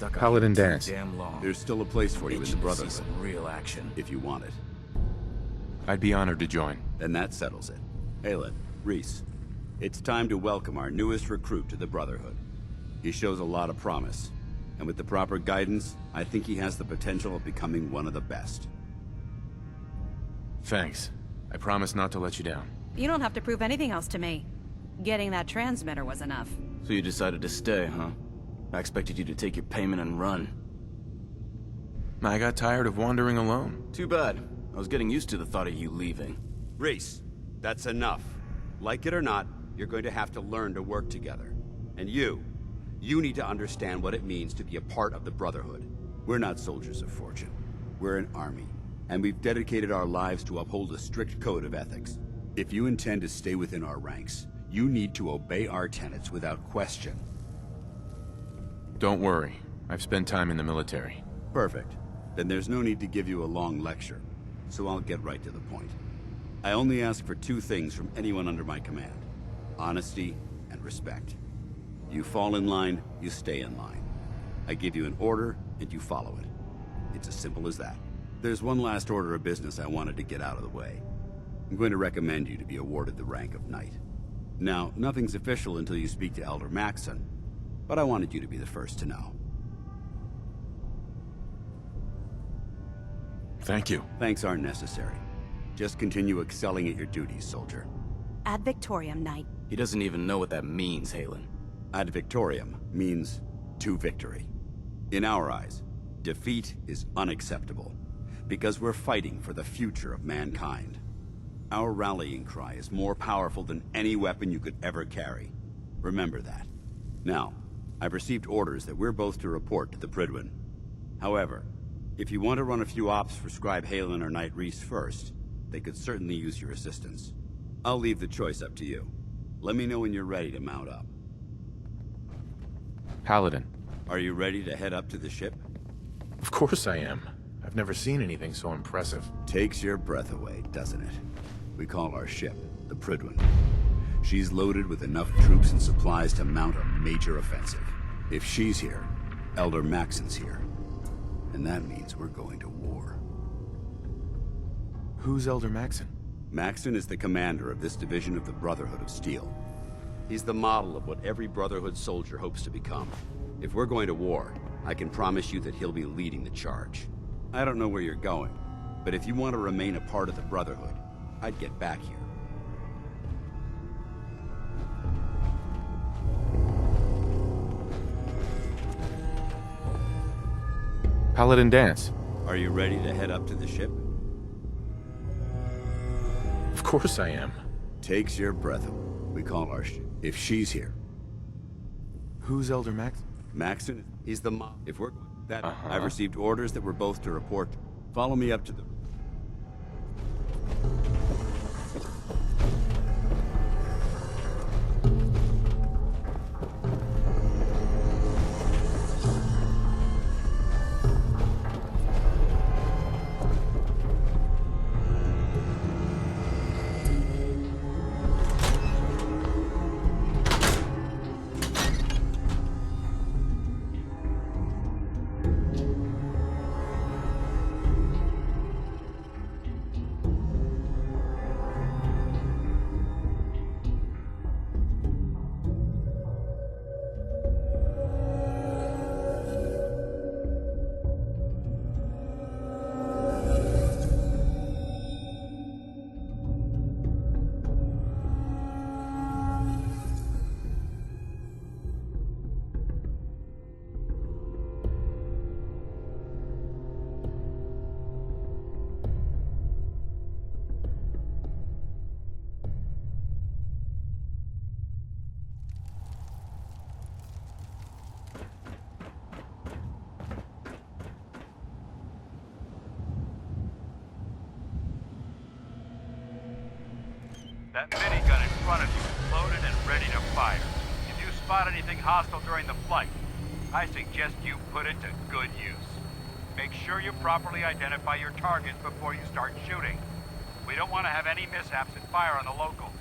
stuck up Paladin too dance. damn long. There's still a place for you in the Itching to see Brotherhood, some real action. if you want it. I'd be honored to join. Then that settles it. Aelin, Reese, it's time to welcome our newest recruit to the Brotherhood. He shows a lot of promise, and with the proper guidance, I think he has the potential of becoming one of the best. Thanks. I promise not to let you down. You don't have to prove anything else to me. Getting that transmitter was enough. So you decided to stay, huh? I expected you to take your payment and run. I got tired of wandering alone. Too bad. I was getting used to the thought of you leaving. Reese, that's enough. Like it or not, you're going to have to learn to work together. And you need to understand what it means to be a part of the Brotherhood. We're not soldiers of fortune. We're an army, and we've dedicated our lives to uphold a strict code of ethics. If you intend to stay within our ranks, you need to obey our tenets without question. Don't worry. I've spent time in the military. Perfect. Then there's no need to give you a long lecture, so I'll get right to the point. I only ask for two things from anyone under my command: honesty and respect. You fall in line, you stay in line. I give you an order, and you follow it. It's as simple as that. There's one last order of business I wanted to get out of the way. I'm going to recommend you to be awarded the rank of Knight. Now, nothing's official until you speak to Elder Maxson, but I wanted you to be the first to know. Thank you. Thanks aren't necessary. Just continue excelling at your duties, soldier. Ad Victoriam, Knight. He doesn't even know what that means, Halen. Ad Victoriam means to victory. In our eyes, defeat is unacceptable, because we're fighting for the future of mankind. Our rallying cry is more powerful than any weapon you could ever carry. Remember that. Now, I've received orders that we're both to report to the Prydwen. However, if you want to run a few ops for Scribe Halen or Knight Reese first, they could certainly use your assistance. I'll leave the choice up to you. Let me know when you're ready to mount up. Paladin. Are you ready to head up to the ship? Of course I am. I've never seen anything so impressive. Takes your breath away, doesn't it? We call our ship the Prydwen. She's loaded with enough troops and supplies to mount a major offensive. If she's here, Elder Maxson's here. And that means we're going to war. Who's Elder Maxson? Maxson is the commander of this division of the Brotherhood of Steel. He's the model of what every Brotherhood soldier hopes to become. If we're going to war, I can promise you that he'll be leading the charge. I don't know where you're going, but if you want to remain a part of the Brotherhood, I'd get back here. Paladin dance. Are you ready to head up to the ship? Of course I am. Takes your breath away. We call our ship. If she's here. Who's Elder Maxson? Maxson, he's the if we're that I've received orders that we're both to report. Follow me up to the That minigun in front of you is loaded and ready to fire. If you spot anything hostile during the flight, I suggest you put it to good use. Make sure you properly identify your targets before you start shooting. We don't want to have any mishaps and fire on the locals.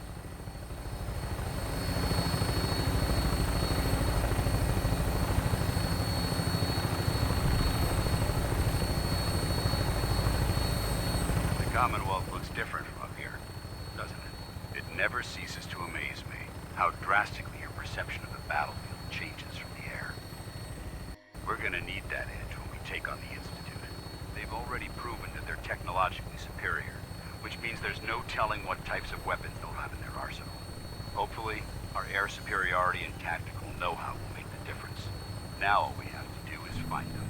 Commonwealth looks different from up here, doesn't it? It never ceases to amaze me how drastically your perception of the battlefield changes from the air. We're gonna need that edge when we take on the Institute. They've already proven that they're technologically superior, which means there's no telling what types of weapons they'll have in their arsenal. Hopefully, our air superiority and tactical know-how will make the difference. Now all we have to do is find them.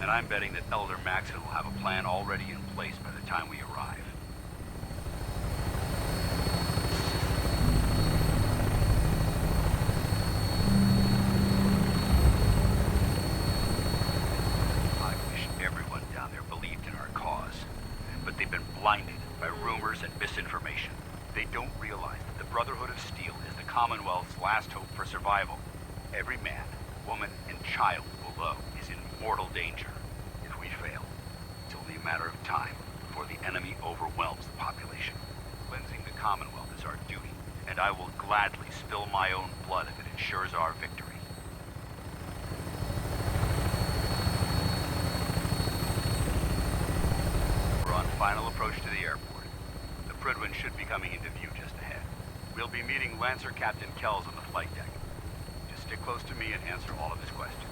And I'm betting that Elder Maxon will have a plan already in place by the time we arrive. I wish everyone down there believed in our cause, but they've been blinded by rumors and misinformation. They don't realize that the Brotherhood of Steel is the Commonwealth's last hope for survival. Every man, woman, and child below is in mortal danger. If we fail, it's only a matter of time before the enemy overwhelms the population. Cleansing the Commonwealth is our duty, and I will gladly spill my own blood if it ensures our victory. We're on final approach to the airport. The Prydwen should be coming into view just ahead. We'll be meeting Lancer Captain Kells on the flight deck. Just stick close to me and answer all of his questions.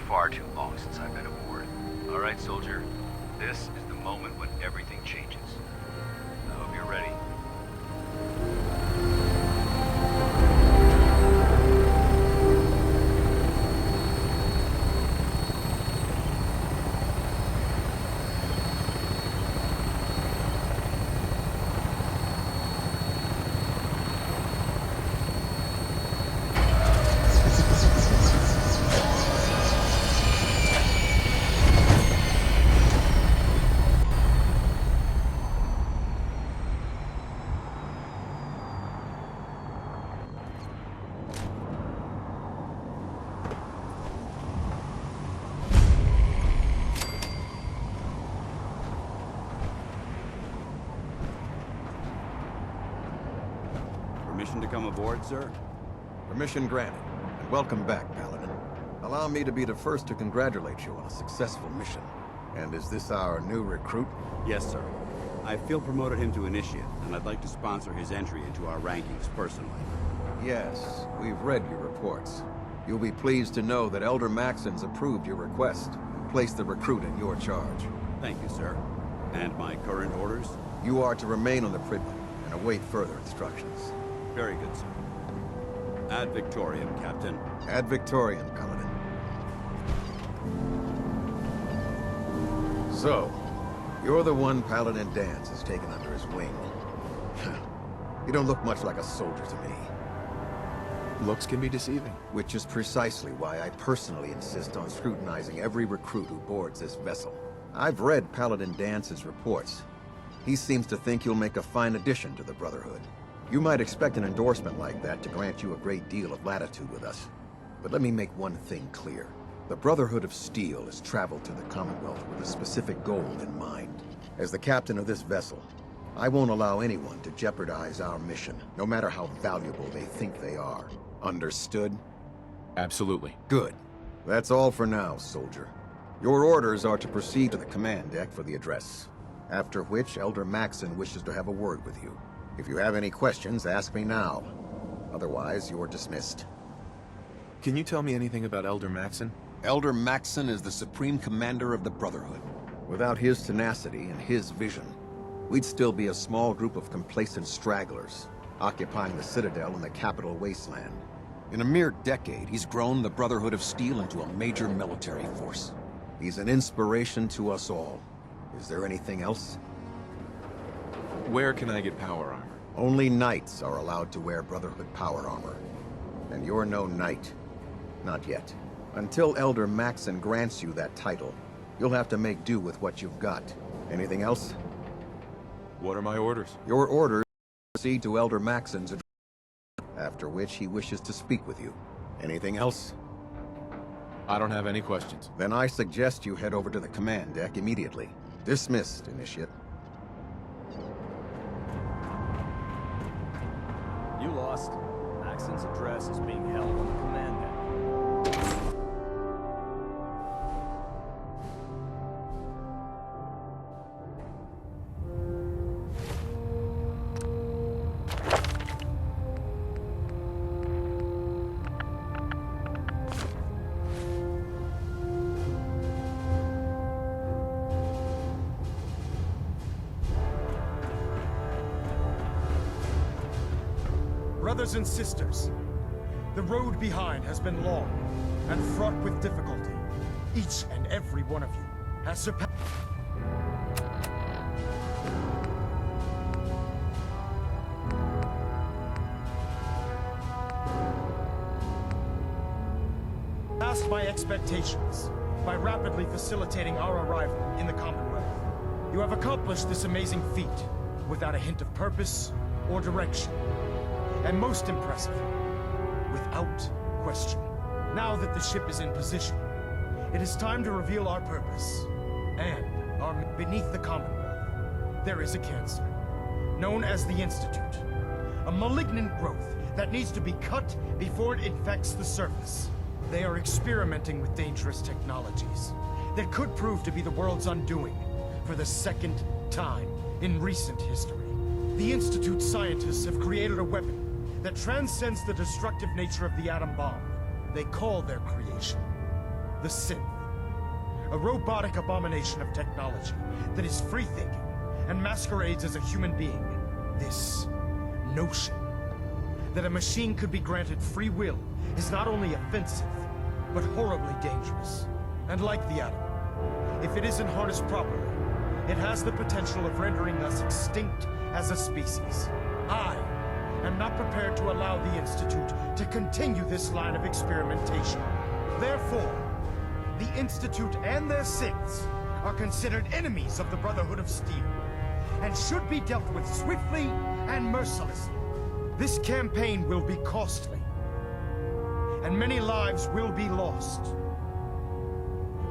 Far too long since I've been aboard. All right, soldier. This is the moment when everything changes. I hope you're ready. Permission to come aboard, sir? Permission granted, and welcome back, Paladin. Allow me to be the first to congratulate you on a successful mission. And is this our new recruit? Yes, sir. I feel promoted him to initiate, and I'd like to sponsor his entry into our rankings personally. Yes, we've read your reports. You'll be pleased to know that Elder Maxon's approved your request and placed the recruit in your charge. Thank you, sir. And my current orders? You are to remain on the Prydwen and await further instructions. Very good, sir. Ad Victoriam, Captain. Ad Victoriam, Paladin. So, you're the one Paladin Danse has taken under his wing. You don't look much like a soldier to me. Looks can be deceiving. Which is precisely why I personally insist on scrutinizing every recruit who boards this vessel. I've read Paladin Dance's reports. He seems to think you'll make a fine addition to the Brotherhood. You might expect an endorsement like that to grant you a great deal of latitude with us. But let me make one thing clear. The Brotherhood of Steel has traveled to the Commonwealth with a specific goal in mind. As the captain of this vessel, I won't allow anyone to jeopardize our mission, no matter how valuable they think they are. Understood? Absolutely. Good. That's all for now, soldier. Your orders are to proceed to the command deck for the address, after which Elder Maxon wishes to have a word with you. If you have any questions, ask me now. Otherwise, you're dismissed. Can you tell me anything about Elder Maxon? Elder Maxon is the Supreme Commander of the Brotherhood. Without his tenacity and his vision, we'd still be a small group of complacent stragglers, occupying the Citadel in the capital wasteland. In a mere decade, he's grown the Brotherhood of Steel into a major military force. He's an inspiration to us all. Is there anything else? Where can I get power armor? Only knights are allowed to wear Brotherhood power armor. And you're no knight. Not yet. Until Elder Maxon grants you that title, you'll have to make do with what you've got. Anything else? What are my orders? Your orders proceed to Elder Maxon's address, after which he wishes to speak with you. Anything else? I don't have any questions. Then I suggest you head over to the command deck immediately. Dismissed, Initiate. You lost. Maxon's address is being held on the command deck. Brothers and sisters, the road behind has been long and fraught with difficulty. Each and every one of you has surpassed my expectations by rapidly facilitating our arrival in the Commonwealth. You have accomplished this amazing feat without a hint of purpose or direction. And most impressive, without question. Now that the ship is in position, it is time to reveal our purpose. And beneath the Commonwealth, there is a cancer, known as the Institute. A malignant growth that needs to be cut before it infects the surface. They are experimenting with dangerous technologies that could prove to be the world's undoing for the second time in recent history. The Institute scientists have created a weapon that transcends the destructive nature of the atom bomb. They call their creation the synth. A robotic abomination of technology that is free-thinking and masquerades as a human being. This notion that a machine could be granted free will is not only offensive, but horribly dangerous. And like the atom, if it isn't harnessed properly, it has the potential of rendering us extinct as a species. I am not prepared to allow the Institute to continue this line of experimentation. Therefore, the Institute and their synths are considered enemies of the Brotherhood of Steel, and should be dealt with swiftly and mercilessly. This campaign will be costly, and many lives will be lost.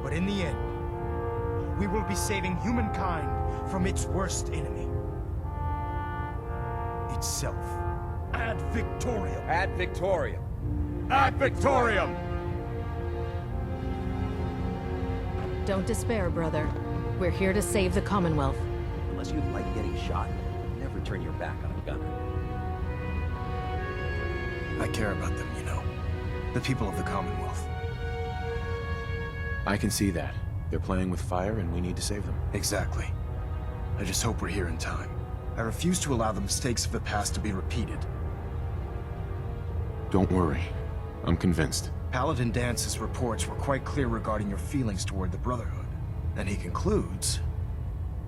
But in the end, we will be saving humankind from its worst enemy. Itself. Ad Victoriam. Ad Victoriam. Ad Victoriam! Don't despair, brother. We're here to save the Commonwealth. Unless you like getting shot, never turn your back on a gunner. I care about them, you know. The people of the Commonwealth. I can see that. They're playing with fire and we need to save them. Exactly. I just hope we're here in time. I refuse to allow the mistakes of the past to be repeated. Don't worry. I'm convinced. Paladin Dance's reports were quite clear regarding your feelings toward the Brotherhood. And he concludes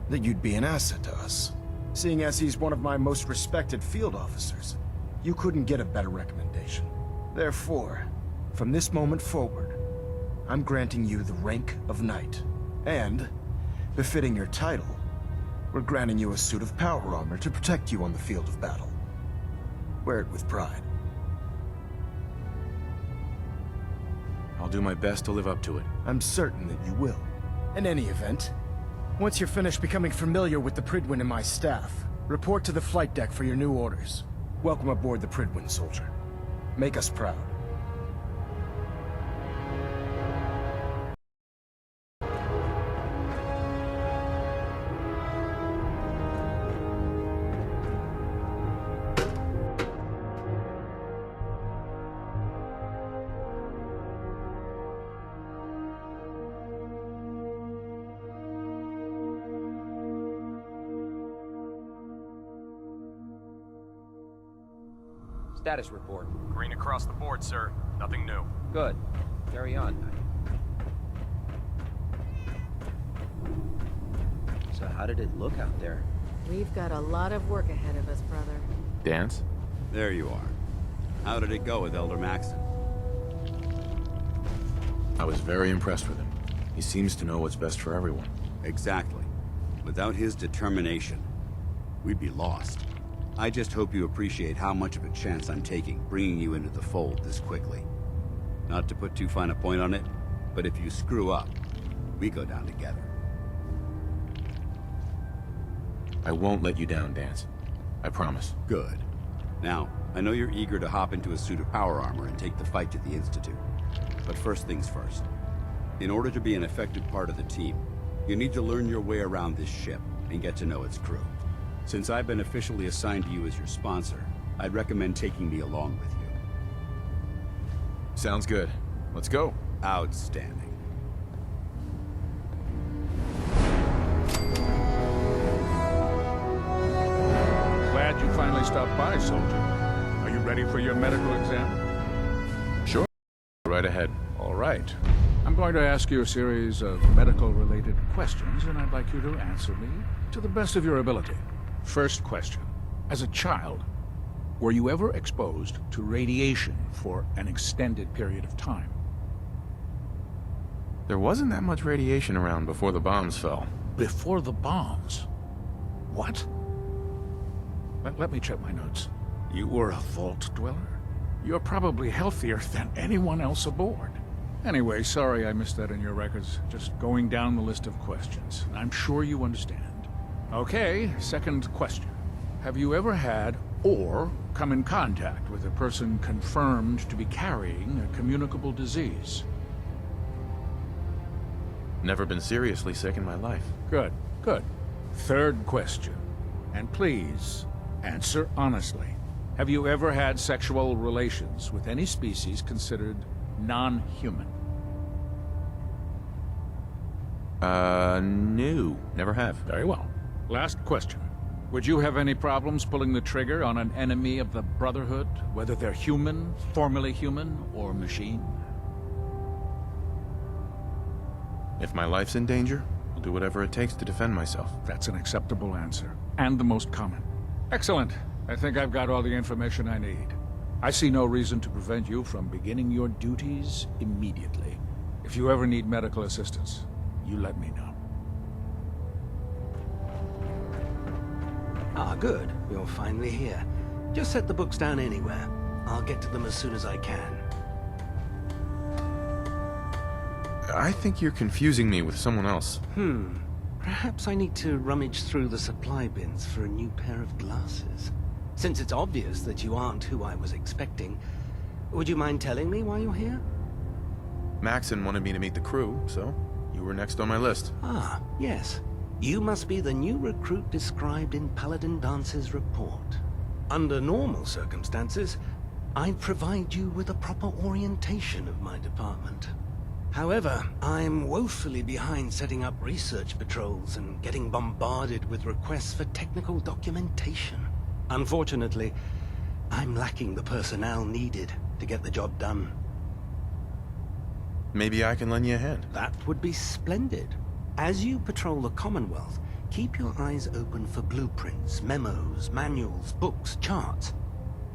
that you'd be an asset to us. Seeing as he's one of my most respected field officers, you couldn't get a better recommendation. Therefore, from this moment forward, I'm granting you the rank of Knight. And, befitting your title, we're granting you a suit of power armor to protect you on the field of battle. Wear it with pride. I'll do my best to live up to it. I'm certain that you will. In any event, once you're finished becoming familiar with the Pridwin and my staff, report to the flight deck for your new orders. Welcome aboard the Pridwin, soldier. Make us proud. Status report. Green across the board, sir. Nothing new. Good. Carry on. So how did it look out there? We've got a lot of work ahead of us, brother. Dance? There you are. How did it go with Elder Maxon? I was very impressed with him. He seems to know what's best for everyone. Exactly. Without his determination, we'd be lost. I just hope you appreciate how much of a chance I'm taking bringing you into the fold this quickly. Not to put too fine a point on it, but if you screw up, we go down together. I won't let you down, Dance. I promise. Good. Now, I know you're eager to hop into a suit of power armor and take the fight to the Institute. But first things first. In order to be an effective part of the team, you need to learn your way around this ship and get to know its crew. Since I've been officially assigned to you as your sponsor, I'd recommend taking me along with you. Sounds good. Let's go. Outstanding. Glad you finally stopped by, soldier. Are you ready for your medical exam? Sure. Right ahead. All right. I'm going to ask you a series of medical-related questions, and I'd like you to answer me to the best of your ability. First question. As a child, were you ever exposed to radiation for an extended period of time? There wasn't that much radiation around before the bombs fell. Before the bombs? What? Let me check my notes. You were a vault dweller? You're probably healthier than anyone else aboard. Anyway, sorry I missed that in your records. Just going down the list of questions. I'm sure you understand. Okay, second question. Have you ever had or come in contact with a person confirmed to be carrying a communicable disease? Never been seriously sick in my life. Good, good. Third question. And please, answer honestly. Have you ever had sexual relations with any species considered non-human? No. Never have. Very well. Last question. Would you have any problems pulling the trigger on an enemy of the Brotherhood, whether they're human, formerly human, or machine? If my life's in danger, I'll do whatever it takes to defend myself. That's an acceptable answer, and the most common. Excellent. I think I've got all the information I need. I see no reason to prevent you from beginning your duties immediately. If you ever need medical assistance, you let me know. Ah, good. You're finally here. Just set the books down anywhere. I'll get to them as soon as I can. I think you're confusing me with someone else. Perhaps I need to rummage through the supply bins for a new pair of glasses. Since it's obvious that you aren't who I was expecting, would you mind telling me why you're here? Maxon wanted me to meet the crew, so you were next on my list. Ah, yes. You must be the new recruit described in Paladin Dance's report. Under normal circumstances, I'd provide you with a proper orientation of my department. However, I'm woefully behind setting up research patrols and getting bombarded with requests for technical documentation. Unfortunately, I'm lacking the personnel needed to get the job done. Maybe I can lend you a hand. That would be splendid. As you patrol the Commonwealth, keep your eyes open for blueprints, memos, manuals, books, charts.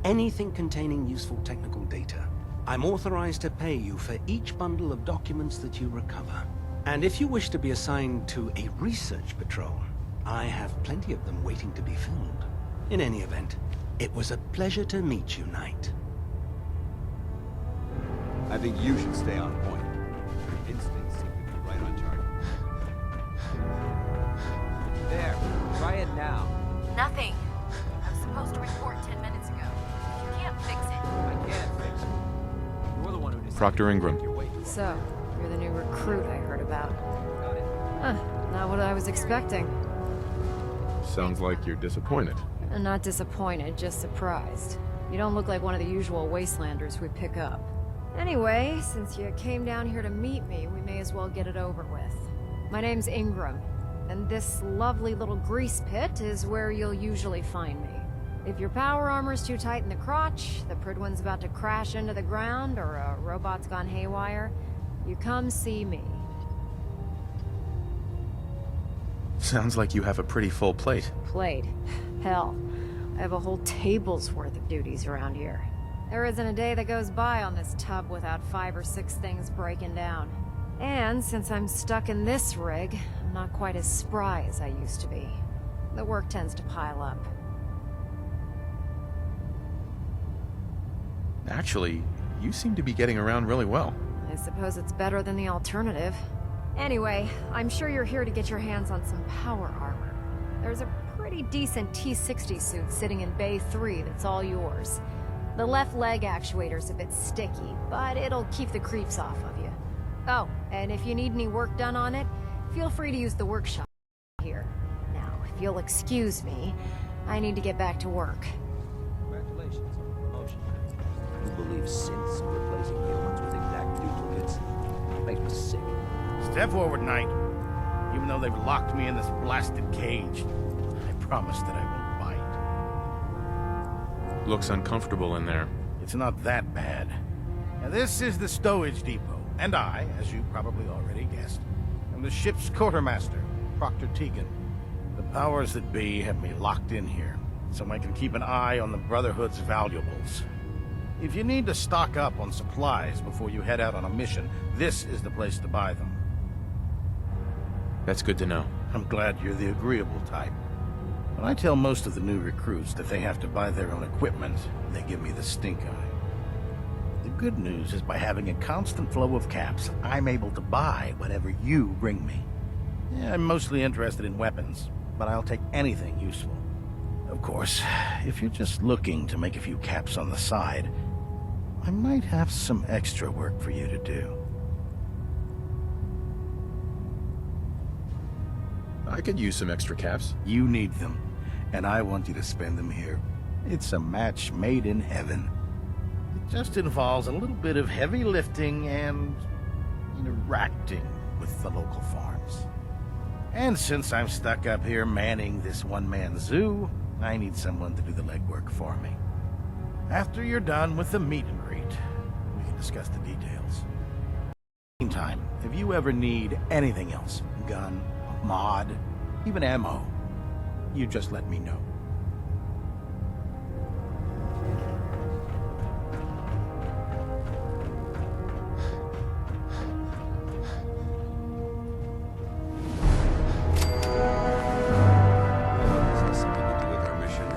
Anything containing useful technical data. I'm authorized to pay you for each bundle of documents that you recover. And if you wish to be assigned to a research patrol, I have plenty of them waiting to be filled. In any event, it was a pleasure to meet you, Knight. I think you should stay on point. Your instincts seem to be right on target. There. Try it now. Nothing. I was supposed to report 10 minutes ago. You can't fix it. I can't fix it. You're the one who decided Proctor Ingram. your way too So, you're the new recruit I heard about. Got it. Huh, not what I was expecting. Sounds like you're disappointed. I'm not disappointed, just surprised. You don't look like one of the usual wastelanders we pick up. Anyway, since you came down here to meet me, we may as well get it over with. My name's Ingram, and this lovely little grease pit is where you'll usually find me. If your power armor's too tight in the crotch, the Pridwin's about to crash into the ground, or a robot's gone haywire, you come see me. Sounds like you have a pretty full plate. Plate? Hell, I have a whole table's worth of duties around here. There isn't a day that goes by on this tub without 5 or 6 things breaking down. And since I'm stuck in this rig, I'm not quite as spry as I used to be. The work tends to pile up. Actually, you seem to be getting around really well. I suppose it's better than the alternative. Anyway, I'm sure you're here to get your hands on some power armor. There's a pretty decent T-60 suit sitting in Bay 3 that's all yours. The left leg actuator's a bit sticky, but it'll keep the creeps off of you. Oh, and if you need any work done on it, feel free to use the workshop here. Now, if you'll excuse me, I need to get back to work. Congratulations on the promotion. You believe synths are replacing humans with exact duplicates? Makes me sick. Step forward, Knight. Even though they've locked me in this blasted cage, I promise that I won't bite. Looks uncomfortable in there. It's not that bad. Now, this is the stowage depot, and I, as you probably already guessed, am the ship's quartermaster, Proctor Tegan. The powers that be have me locked in here, so I can keep an eye on the Brotherhood's valuables. If you need to stock up on supplies before you head out on a mission, this is the place to buy them. That's good to know. I'm glad you're the agreeable type. When I tell most of the new recruits that they have to buy their own equipment, they give me the stink eye. The good news is by having a constant flow of caps, I'm able to buy whatever you bring me. Yeah, I'm mostly interested in weapons, but I'll take anything useful. Of course, if you're just looking to make a few caps on the side, I might have some extra work for you to do. I could use some extra caps. You need them, and I want you to spend them here. It's a match made in heaven. It just involves a little bit of heavy lifting and interacting with the local farms. And since I'm stuck up here manning this one-man zoo, I need someone to do the legwork for me. After you're done with the meet and greet, we can discuss the details. Meantime, if you ever need anything else, gun, mod, even ammo, you just let me know. Has this something to do with our mission?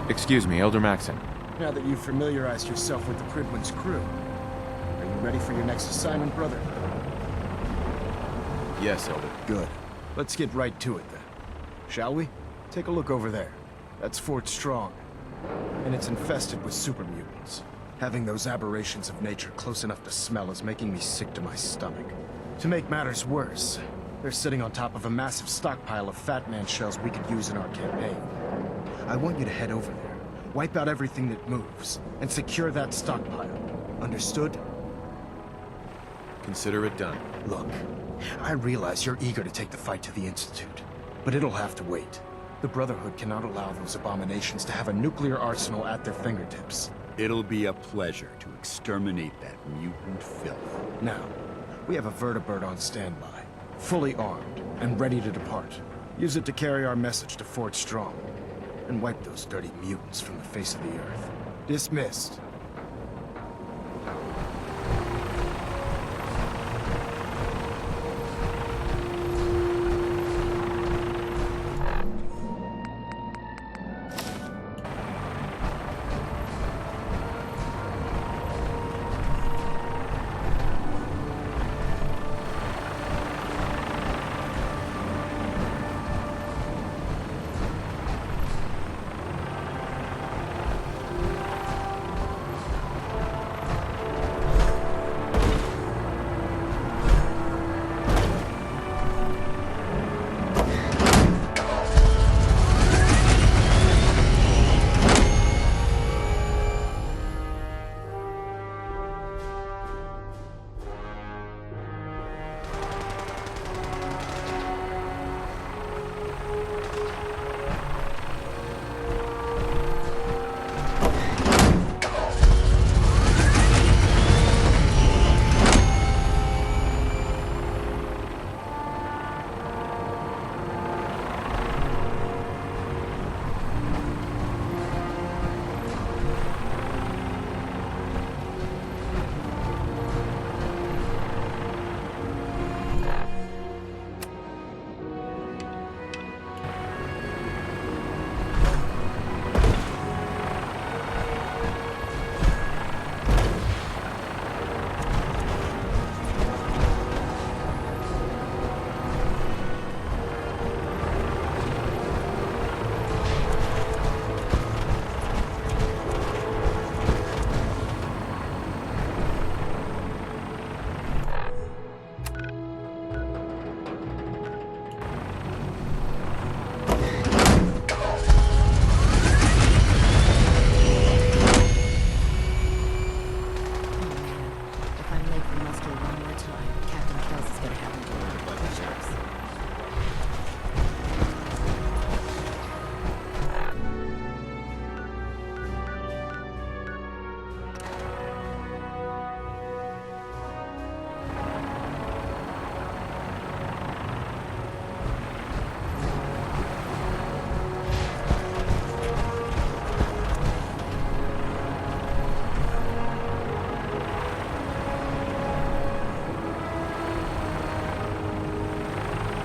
Excuse me, Elder Maxon. now that you've familiarized yourself with the Pridwin's crew. Are you ready for your next assignment, brother? Yes, Elder. Good. Let's get right to it, then. Shall we? Take a look over there. That's Fort Strong. And it's infested with super mutants. Having those aberrations of nature close enough to smell is making me sick to my stomach. To make matters worse, they're sitting on top of a massive stockpile of Fat Man shells we could use in our campaign. I want you to head over there, wipe out everything that moves, and secure that stockpile. Understood? Consider it done. Look, I realize you're eager to take the fight to the Institute, but it'll have to wait. The Brotherhood cannot allow those abominations to have a nuclear arsenal at their fingertips. It'll be a pleasure to exterminate that mutant filth. Now, we have a vertibird on standby, fully armed and ready to depart. Use it to carry our message to Fort Strong, and wipe those dirty mutants from the face of the earth. Dismissed.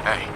Hey,